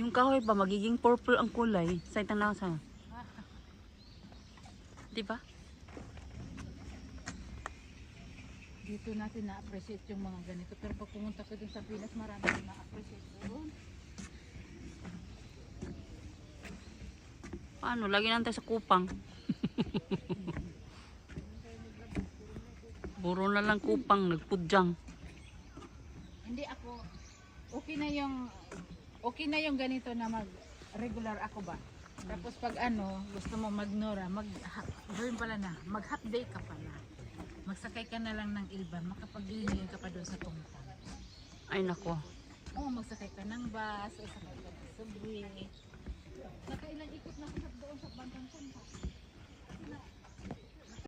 Yung kahoy pa, magiging purple ang kulay. Sa itang lasa. Di ba? Dito natin na-appreciate yung mga ganito. Pero pag pumunta ko dun sa Pinas, marami na na-appreciate doon. Paano? Lagi nantay sa kupang. Buro na lang kupang, nagpudyang. Hindi ako, okay na yung ganito na mag-regular ako ba? Tapos pag gusto mo mag-Nora, gawin pala na, mag-half day ka pala. Magsakay ka na lang ng Ilban, makapag-lingin ka pa doon sa Tungtang. Ay nako. Oo, magsakay ka ng bus, o sakay ka ng subway.